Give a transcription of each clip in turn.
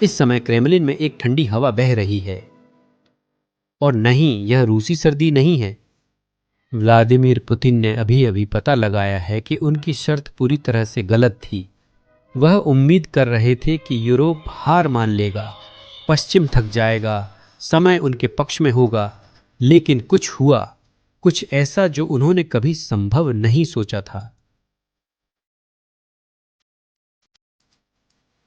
इस समय क्रेमलिन में एक ठंडी हवा बह रही है। और नहीं, यह रूसी सर्दी नहीं है। व्लादिमीर पुतिन ने अभी अभी पता लगाया है कि उनकी शर्त पूरी तरह से गलत थी। वह उम्मीद कर रहे थे कि यूरोप हार मान लेगा, पश्चिम थक जाएगा, समय उनके पक्ष में होगा। लेकिन कुछ हुआ, कुछ ऐसा जो उन्होंने कभी संभव नहीं सोचा था।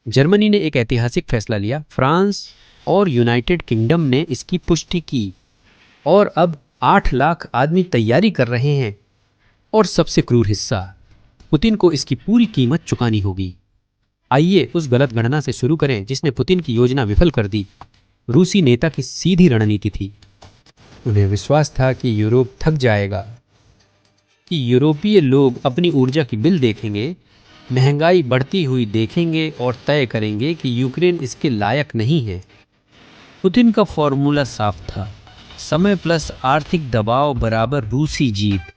जर्मनी ने एक ऐतिहासिक फैसला लिया। फ्रांस और यूनाइटेड किंगडम ने इसकी पुष्टि की और अब 8 लाख आदमी तैयारी कर रहे हैं। और सबसे क्रूर हिस्सा, पुतिन को इसकी पूरी कीमत चुकानी होगी। आइए उस गलत गणना से शुरू करें जिसने पुतिन की योजना विफल कर दी। रूसी नेता की सीधी रणनीति थी। उन्हें विश्वास था कि यूरोप थक जाएगा, कि यूरोपीय लोग अपनी ऊर्जा की बिल देखेंगे, महंगाई बढ़ती हुई देखेंगे और तय करेंगे कि यूक्रेन इसके लायक नहीं है। पुतिन का फॉर्मूला साफ था, समय प्लस आर्थिक दबाव बराबर रूसी जीत।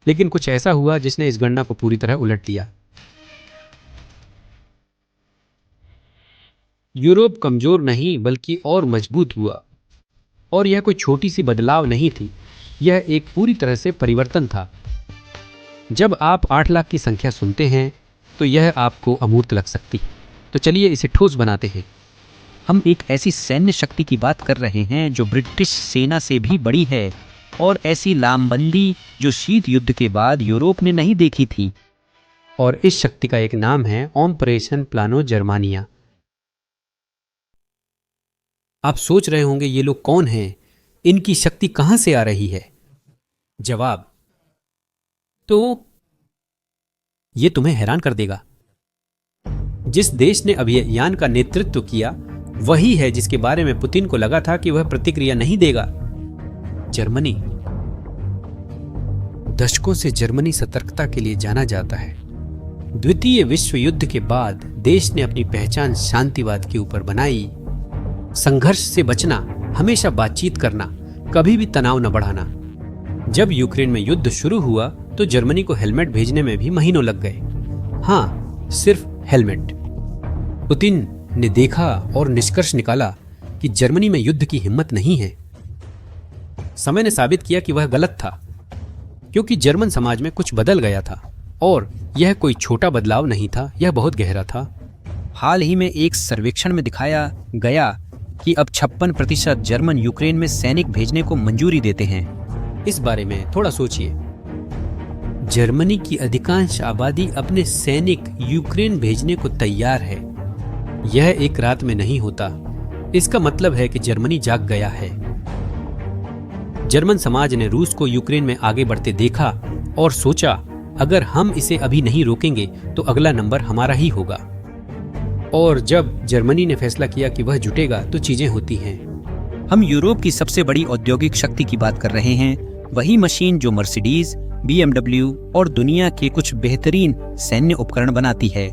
लेकिन कुछ ऐसा हुआ जिसने इस गणना को पूरी तरह उलट दिया। यूरोप कमजोर नहीं बल्कि और मजबूत हुआ। और यह कोई छोटी सी बदलाव नहीं थी, यह एक पूरी तरह से परिवर्तन था। जब आप 8 लाख की संख्या सुनते हैं तो यह आपको अमूर्त लग सकती। तो चलिए इसे ठोस बनाते हैं। हम एक ऐसी सैन्य शक्ति की बात कर रहे हैं जो ब्रिटिश सेना से भी बड़ी है, और ऐसी लामबंदी जो शीत युद्ध के बाद यूरोप ने नहीं देखी थी। और इस शक्ति का एक नाम है ऑपरेशन प्लानो जर्मानिया। आप सोच रहे होंगे ये लोग कौन हैं, इनकी शक्ति कहां से आ रही है? जवाब तो ये तुम्हें हैरान कर देगा। जिस देश ने अभियान का नेतृत्व किया वही है जिसके बारे में पुतिन को लगा था कि वह प्रतिक्रिया नहीं देगा। जर्मनी। दशकों से जर्मनी सतर्कता के लिए जाना जाता है। द्वितीय विश्व युद्ध के बाद देश ने अपनी पहचान शांतिवाद के ऊपर बनाई। संघर्ष से बचना, हमेशा बातचीत करना, कभी भी तनाव न बढ़ाना। जब यूक्रेन में युद्ध शुरू हुआ तो जर्मनी को हेलमेट भेजने में भी महीनों लग गए। हाँ, सिर्फ हेलमेट। पुतिन ने देखा और निष्कर्ष निकाला कि जर्मनी में युद्ध की हिम्मत नहीं है। समय ने साबित किया कि वह गलत था, क्योंकि जर्मन समाज में कुछ बदल गया था और यह कोई छोटा बदलाव नहीं था, यह बहुत गहरा था। हाल ही में एक सर्वेक्षण में दिखाया गया कि अब 56% जर्मन यूक्रेन में सैनिक भेजने को मंजूरी देते हैं। इस बारे में थोड़ा सोचिए। जर्मनी की अधिकांश आबादी अपने सैनिक यूक्रेन भेजने को तैयार है। यह एक रात में नहीं होता। इसका मतलब है कि जर्मनी जाग गया है। जर्मन समाज ने रूस को यूक्रेन में आगे बढ़ते देखा और सोचा, अगर हम इसे अभी नहीं रोकेंगे तो अगला नंबर हमारा ही होगा। और जब जर्मनी ने फैसला किया कि वह जुटेगा तो चीजें होती हैं। हम यूरोप की सबसे बड़ी औद्योगिक शक्ति की बात कर रहे हैं, वही मशीन जो मर्सिडीज, BMW और दुनिया के कुछ बेहतरीन सैन्य उपकरण बनाती है।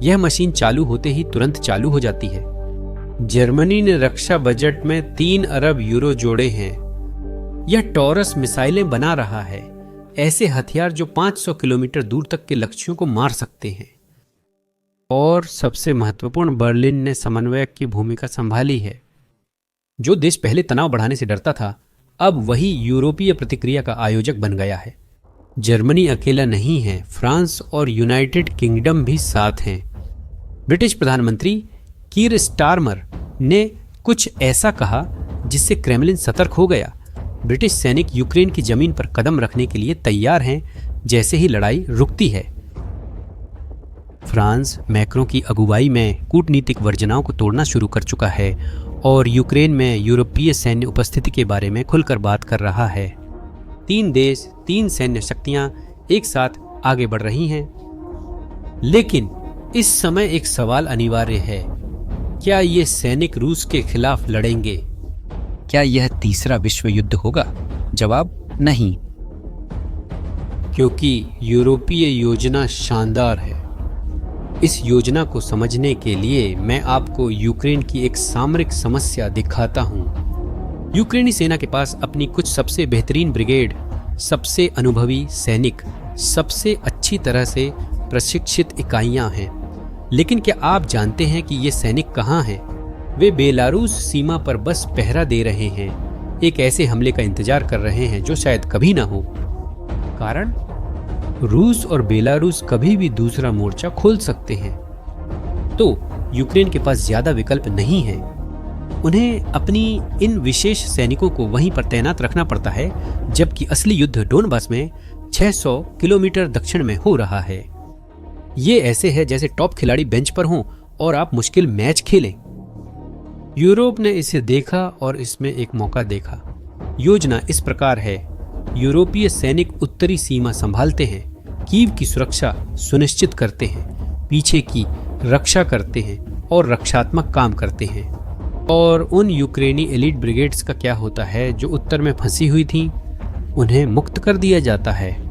यह मशीन चालू होते ही तुरंत चालू हो जाती है। जर्मनी ने रक्षा बजट में 3 अरब यूरो जोड़े हैं। यह टॉरस मिसाइलें बना रहा है, ऐसे हथियार जो 500 किलोमीटर दूर तक के लक्ष्यों को मार सकते हैं। और सबसे महत्वपूर्ण, बर्लिन ने समन्वयक की भूमिका संभाली है। जो देश पहले तनाव बढ़ाने से डरता था, अब वही यूरोपीय प्रतिक्रिया का आयोजक बन गया है। जर्मनी अकेला नहीं है, फ्रांस और यूनाइटेड किंगडम भी साथ हैं। ब्रिटिश प्रधानमंत्री कीर स्टारमर ने कुछ ऐसा कहा जिससे क्रेमलिन सतर्क हो गया। ब्रिटिश सैनिक यूक्रेन की जमीन पर कदम रखने के लिए तैयार हैं जैसे ही लड़ाई रुकती है। फ्रांस मैक्रों की अगुवाई में कूटनीतिक वर्जनाओं को तोड़ना शुरू कर चुका है और यूक्रेन में यूरोपीय सैन्य उपस्थिति के बारे में खुलकर बात कर रहा है। 3 देश, 3 सैन्य शक्तियां एक साथ आगे बढ़ रही हैं। लेकिन इस समय एक सवाल अनिवार्य है, क्या ये सैनिक रूस के खिलाफ लड़ेंगे? क्या यह तीसरा विश्व युद्ध होगा? जवाब नहीं, क्योंकि यूरोपीय योजना शानदार है। इस योजना को समझने के लिए मैं आपको यूक्रेन की एक सामरिक समस्या दिखाता हूं। यूक्रेनी सेना के पास अपनी कुछ सबसे बेहतरीन ब्रिगेड, सबसे अनुभवी सैनिक, सबसे अच्छी तरह से प्रशिक्षित इकाइयां हैं। लेकिन क्या आप जानते हैं कि ये सैनिक कहाँ हैं? वे बेलारूस सीमा पर बस पहरा दे रहे हैं, एक ऐसे हमले का इंतजार कर रहे हैं जो शायद कभी ना हो। कारण? रूस और बेलारूस कभी भी दूसरा मोर्चा खोल सकते हैं, तो यूक्रेन के पास ज्यादा विकल्प नहीं है। उन्हें अपनी इन विशेष सैनिकों को वहीं पर तैनात रखना पड़ता है, जबकि असली युद्ध डोनबास में 600 किलोमीटर दक्षिण में हो रहा है। ये ऐसे है जैसे टॉप खिलाड़ी बेंच पर हों और आप मुश्किल मैच खेलें। यूरोप ने इसे देखा और इसमें एक मौका देखा। योजना इस प्रकार है, यूरोपीय सैनिक उत्तरी सीमा संभालते हैं, कीव की सुरक्षा सुनिश्चित करते हैं, पीछे की रक्षा करते हैं और रक्षात्मक काम करते हैं। और उन यूक्रेनी एलीट ब्रिगेड्स का क्या होता है जो उत्तर में फंसी हुई थीं? उन्हें मुक्त कर दिया जाता है।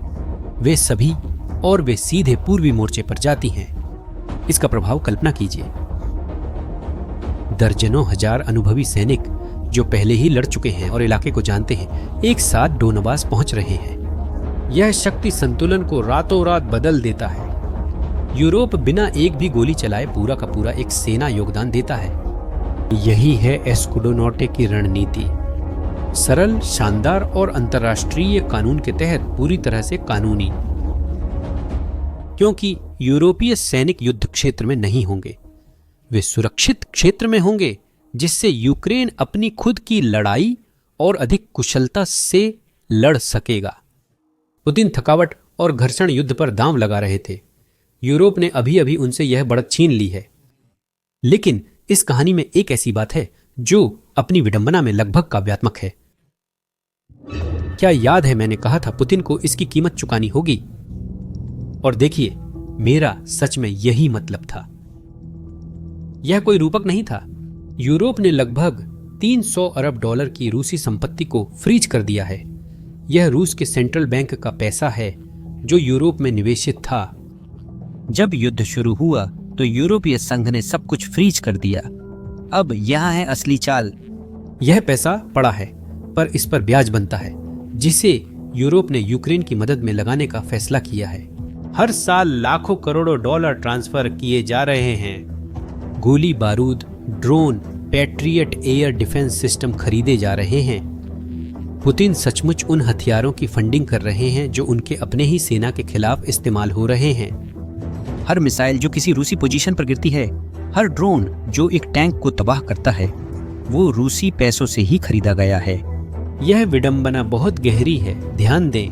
वे सभी और वे सीधे पूर्वी मोर्चे पर जाती हैं। इसका प्रभाव कल्पना कीजिए। दर्जनों हजार अनुभवी सैनिक जो पहले ही लड़ चुके हैं और इलाके को जानते हैं, एक साथ डोनबास पहुंच रहे हैं। यह शक्ति संतुलन को रातों रात बदल देता है। यूरोप बिना एक भी गोली चलाए पूरा का पूरा एक सेना योगदान देता है। यही है एस्कुडो नॉर्टे की रणनीति। सरल, शानदार और अंतर्राष्ट्रीय कानून के तहत पूरी तरह से कानूनी। क्योंकि यूरोपीय सैनिक युद्ध क्षेत्र में नहीं होंगे, वे सुरक्षित क्षेत्र में होंगे, जिससे यूक्रेन अपनी खुद की लड़ाई और अधिक कुशलता से लड़ सकेगा। पुतिन थकावट और घर्षण युद्ध पर दांव लगा रहे थे। यूरोप ने अभी अभी उनसे यह बढ़त छीन ली है। लेकिन इस कहानी में एक ऐसी बात है जो अपनी विडंबना में लगभग काव्यात्मक है। क्या याद है मैंने कहा था पुतिन को इसकी कीमत चुकानी होगी? और देखिए, मेरा सच में यही मतलब था। यह कोई रूपक नहीं था। यूरोप ने लगभग 300 अरब डॉलर की रूसी संपत्ति को फ्रीज कर दिया है। यह रूस के सेंट्रल बैंक का पैसा है जो यूरोप में निवेशित था। जब युद्ध शुरू हुआ तो यूरोपीय संघ ने सब कुछ फ्रीज कर दिया। अब यहाँ है असली चाल। यह पैसा पड़ा है, पर इस पर ब्याज बनता है, जिसे यूरोप ने यूक्रेन की मदद में लगाने का फैसला किया है। हर साल लाखों करोड़ों डॉलर ट्रांसफर किए जा रहे हैं। गोली बारूद, drone, patriot air defence system खरीदे जा रहे हैं। पुतिन सचमुच उन हथियारों की फंडिंग कर रहे हैं जो उनके अपने ही सेना के खिलाफ इस्तेमाल हो रहे हैं। हर मिसाइल जो किसी रूसी पोजीशन पर गिरती है, हर ड्रोन जो एक टैंक को तबाह करता है, वो रूसी पैसों से ही खरीदा गया है। यह विडंबना बहुत गहरी है, ध्यान दें।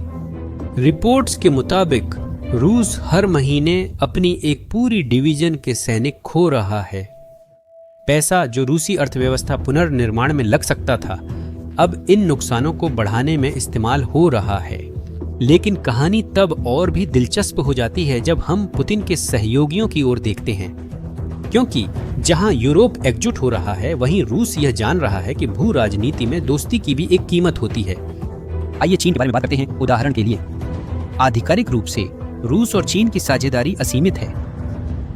रिपोर्ट्स के मुताबिक रूस हर महीने अपनी एक पूरी डिवीजन के सैनिक खो रहा है। पैसा जो रूसी अर्थव्यवस्था पुनर्निर्माण में लग सकता था, अब इन नुकसानों को बढ़ाने में इस्तेमाल हो रहा है। लेकिन कहानी तब और भी दिलचस्प हो जाती है जब हम पुतिन के सहयोगियों की ओर देखते हैं, क्योंकि जहां यूरोप एकजुट हो रहा है, वहीं रूस यह जान रहा है कि भू राजनीति में दोस्ती की भी एक कीमत होती है। आइए चीन के बारे में बात करते हैं। उदाहरण के लिए, आधिकारिक रूप से रूस और चीन की साझेदारी असीमित है।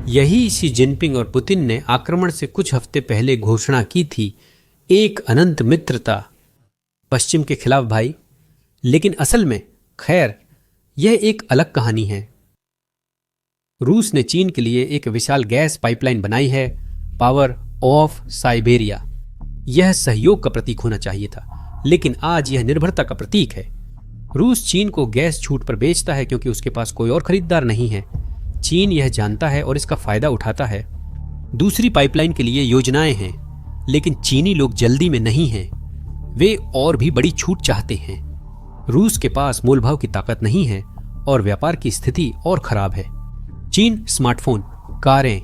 यही शी जिनपिंग और पुतिन ने आक्रमण से कुछ हफ्ते पहले घोषणा की थी, एक अनंत मित्रता पश्चिम के खिलाफ भाई। लेकिन असल में, खैर, यह एक अलग कहानी है। रूस ने चीन के लिए एक विशाल गैस पाइपलाइन बनाई है, पावर ऑफ साइबेरिया। यह सहयोग का प्रतीक होना चाहिए था, लेकिन आज यह निर्भरता का प्रतीक है। रूस चीन को गैस छूट पर बेचता है क्योंकि उसके पास कोई और खरीदार नहीं है। चीन यह जानता है और इसका फायदा उठाता है। दूसरी पाइपलाइन के लिए योजनाएं हैं, लेकिन चीनी लोग जल्दी में नहीं हैं। वे और भी बड़ी छूट चाहते हैं। रूस के पास मोलभाव की ताकत नहीं है और व्यापार की स्थिति और खराब है। चीन स्मार्टफोन, कारें,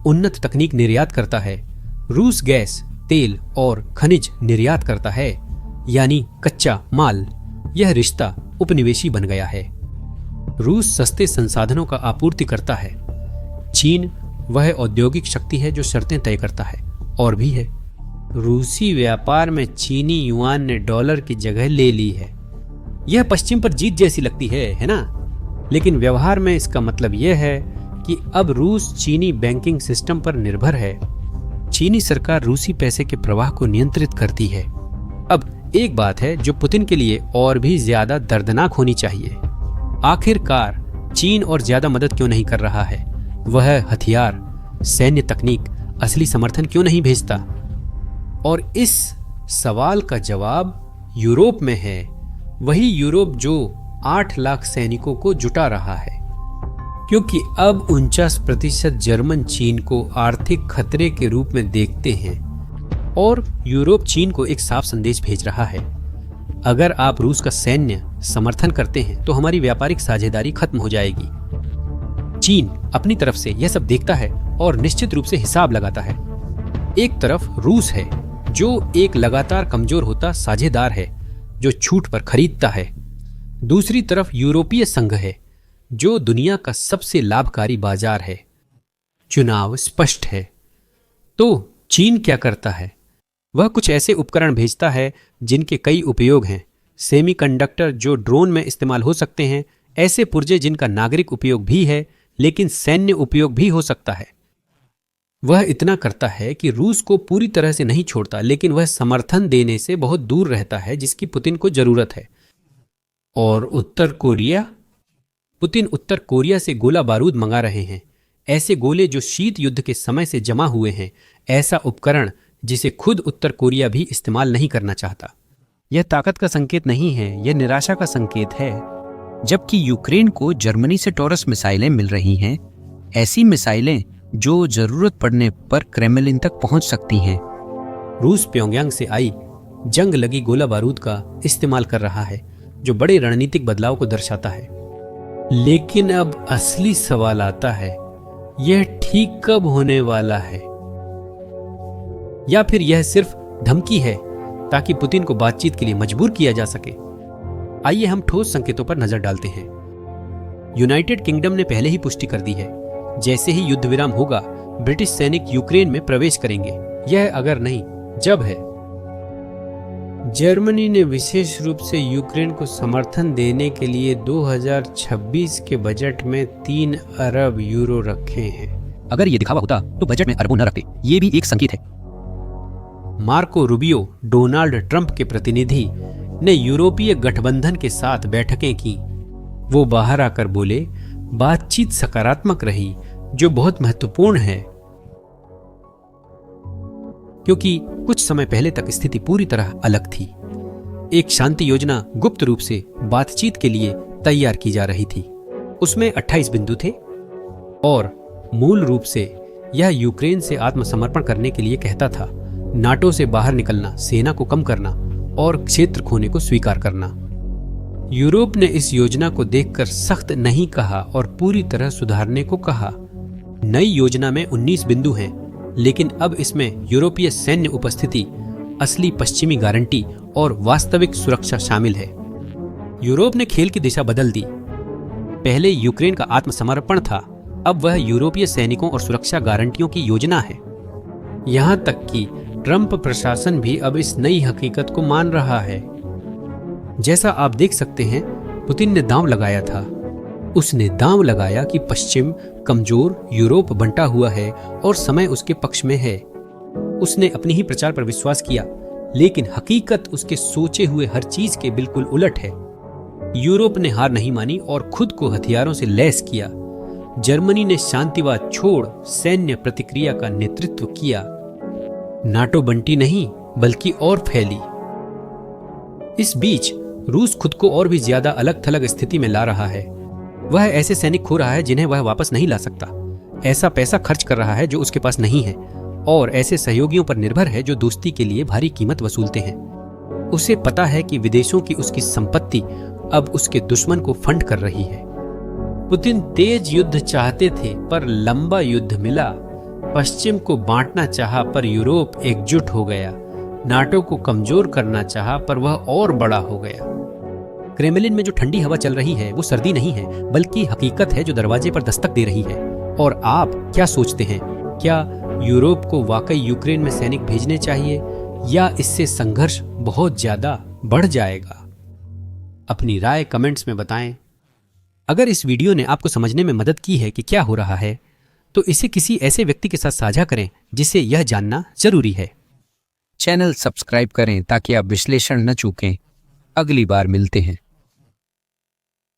उन्नत तकनीक निर्यात करता है। रूस गैस, तेल और खनिज निर्यात करता है, यानी कच्चा माल। यह रिश्ता उपनिवेशी बन गया है। रूस सस्ते संसाधनों का आपूर्ति करता है। चीन वह औद्योगिक शक्ति है जो शर्तें तय करता है और भी है। रूसी व्यापार में चीनी युआन ने डॉलर की जगह ले ली है। यह पश्चिम पर जीत जैसी लगती है ना? लेकिन व्यवहार में इसका मतलब यह है कि अब रूस चीनी बैंकिंग सिस्टम पर निर्भर है। चीनी सरकार रूसी पैसे के प्रवाह को नियंत्रित करती है। अब एक बात है जो पुतिन के लिए और भी ज्यादा दर्दनाक होनी चाहिए। आखिरकार चीन और ज्यादा मदद क्यों नहीं कर रहा है? वह हथियार सैन्य तकनीक असली समर्थन क्यों नहीं भेजता? और इस सवाल का जवाब यूरोप में है, वही यूरोप जो 8 लाख सैनिकों को जुटा रहा है, क्योंकि अब 49% जर्मन चीन को आर्थिक खतरे के रूप में देखते हैं और यूरोप चीन को एक साफ संदेश भेज रहा है, अगर आप रूस का सैन्य समर्थन करते हैं तो हमारी व्यापारिक साझेदारी खत्म हो जाएगी। चीन अपनी तरफ से यह सब देखता है और निश्चित रूप से हिसाब लगाता है। एक तरफ रूस है जो एक लगातार कमजोर होता साझेदार है जो छूट पर खरीदता है। दूसरी तरफ यूरोपीय संघ है जो दुनिया का सबसे लाभकारी बाजार है। चुनाव स्पष्ट है। तो चीन क्या करता है? वह कुछ ऐसे उपकरण भेजता है जिनके कई उपयोग हैं। सेमीकंडक्टर जो ड्रोन में इस्तेमाल हो सकते हैं, ऐसे पुर्जे जिनका नागरिक उपयोग भी है लेकिन सैन्य उपयोग भी हो सकता है। वह इतना करता है कि रूस को पूरी तरह से नहीं छोड़ता, लेकिन वह समर्थन देने से बहुत दूर रहता है जिसकी पुतिन को जरूरत है। और उत्तर कोरिया? पुतिन उत्तर कोरिया से गोला बारूद मंगा रहे हैं, ऐसे गोले जो शीत युद्ध के समय से जमा हुए हैं, ऐसा उपकरण जिसे खुद उत्तर कोरिया भी इस्तेमाल नहीं करना चाहता। यह ताकत का संकेत नहीं है, यह निराशा का संकेत है। जबकि यूक्रेन को जर्मनी से टॉरस मिसाइलें मिल रही हैं, ऐसी मिसाइलें जो जरूरत पड़ने पर क्रेमलिन तक पहुंच सकती हैं। रूस प्योंगयांग से आई जंग लगी गोला बारूद का इस्तेमाल कर रहा है, जो बड़े रणनीतिक बदलाव को दर्शाता है। लेकिन अब असली सवाल आता है, यह ठीक कब होने वाला है? या फिर यह सिर्फ धमकी है ताकि पुतिन को बातचीत के लिए मजबूर किया जा सके? आइए हम ठोस संकेतों पर नजर डालते हैं। यूनाइटेड किंगडम ने पहले ही पुष्टि कर दी है, जैसे ही युद्ध विराम होगा ब्रिटिश सैनिक यूक्रेन में प्रवेश करेंगे। यह अगर नहीं जब है। जर्मनी ने विशेष रूप से यूक्रेन को समर्थन देने के लिए 2026 के बजट में 3 अरब यूरो रखे हैं। अगर यह दिखावा होता तो बजट में अरबों न रखते। ये भी एक संकेत है। मार्को रूबियो, डोनाल्ड ट्रंप के प्रतिनिधि, ने यूरोपीय गठबंधन के साथ बैठकें की। वो बाहर आकर बोले, बातचीत सकारात्मक रही, जो बहुत महत्वपूर्ण है, क्योंकि कुछ समय पहले तक स्थिति पूरी तरह अलग थी। एक शांति योजना गुप्त रूप से बातचीत के लिए तैयार की जा रही थी। उसमें 28 बिंदु थे और मूल रूप से यह यूक्रेन से आत्मसमर्पण करने के लिए कहता था, नाटो से बाहर निकलना, सेना को कम करना और क्षेत्र खोने को स्वीकार करना। यूरोप ने इस योजना को देखकर सख्त नहीं कहा और पूरी तरह सुधारने को कहा। नई योजना में 19 बिंदु हैं, लेकिन अब इसमें यूरोपीय सैन्य उपस्थिति, असली पश्चिमी गारंटी और वास्तविक सुरक्षा शामिल है। यूरोप ने खेल की दिशा बदल दी। पहले यूक्रेन का आत्मसमर्पण था, अब वह यूरोपीय सैनिकों और सुरक्षा गारंटियों की योजना है। यहां तक कि ट्रंप प्रशासन भी अब इस नई हकीकत को मान रहा है। जैसा आप देख सकते हैं, पुतिन ने दांव लगाया था। उसने दांव लगाया कि पश्चिम कमजोर, यूरोप बंटा हुआ है और समय उसके पक्ष में है। उसने अपनी ही प्रचार पर विश्वास किया, लेकिन हकीकत उसके सोचे हुए हर चीज के बिल्कुल उलट है। यूरोप ने हार नहीं मानी और खुद को हथियारों से लैस किया। जर्मनी ने शांतिवाद छोड़ सैन्य प्रतिक्रिया का नेतृत्व किया। नाटो बंटी नहीं बल्कि और फैली। इस बीच रूस खुद को और भी ज्यादा अलग थलग स्थिति में ला रहा है। वह ऐसे सैनिक खो रहा है जिन्हें वह वापस नहीं ला सकता, ऐसा पैसा खर्च कर रहा है जो उसके पास नहीं है, और ऐसे सहयोगियों पर निर्भर है जो दोस्ती के लिए भारी कीमत वसूलते हैं। उसे पता है कि विदेशों की उसकी संपत्ति अब उसके दुश्मन को फंड कर रही है। पुतिन तेज युद्ध चाहते थे पर लंबा युद्ध मिला। पश्चिम को बांटना चाहा पर यूरोप एकजुट हो गया। नाटो को कमजोर करना चाहा पर वह और बड़ा हो गया। क्रेमलिन में जो ठंडी हवा चल रही है वो सर्दी नहीं है, बल्कि हकीकत है जो दरवाजे पर दस्तक दे रही है। और आप क्या सोचते हैं? क्या यूरोप को वाकई यूक्रेन में सैनिक भेजने चाहिए या इससे संघर्ष बहुत ज्यादा बढ़ जाएगा? अपनी राय कमेंट्स में बताएं। अगर इस वीडियो ने आपको समझने में मदद की है कि क्या हो रहा है, तो इसे किसी ऐसे व्यक्ति के साथ साझा करें जिसे यह जानना जरूरी है। चैनल सब्सक्राइब करें ताकि आप विश्लेषण न चूकें। अगली बार मिलते हैं।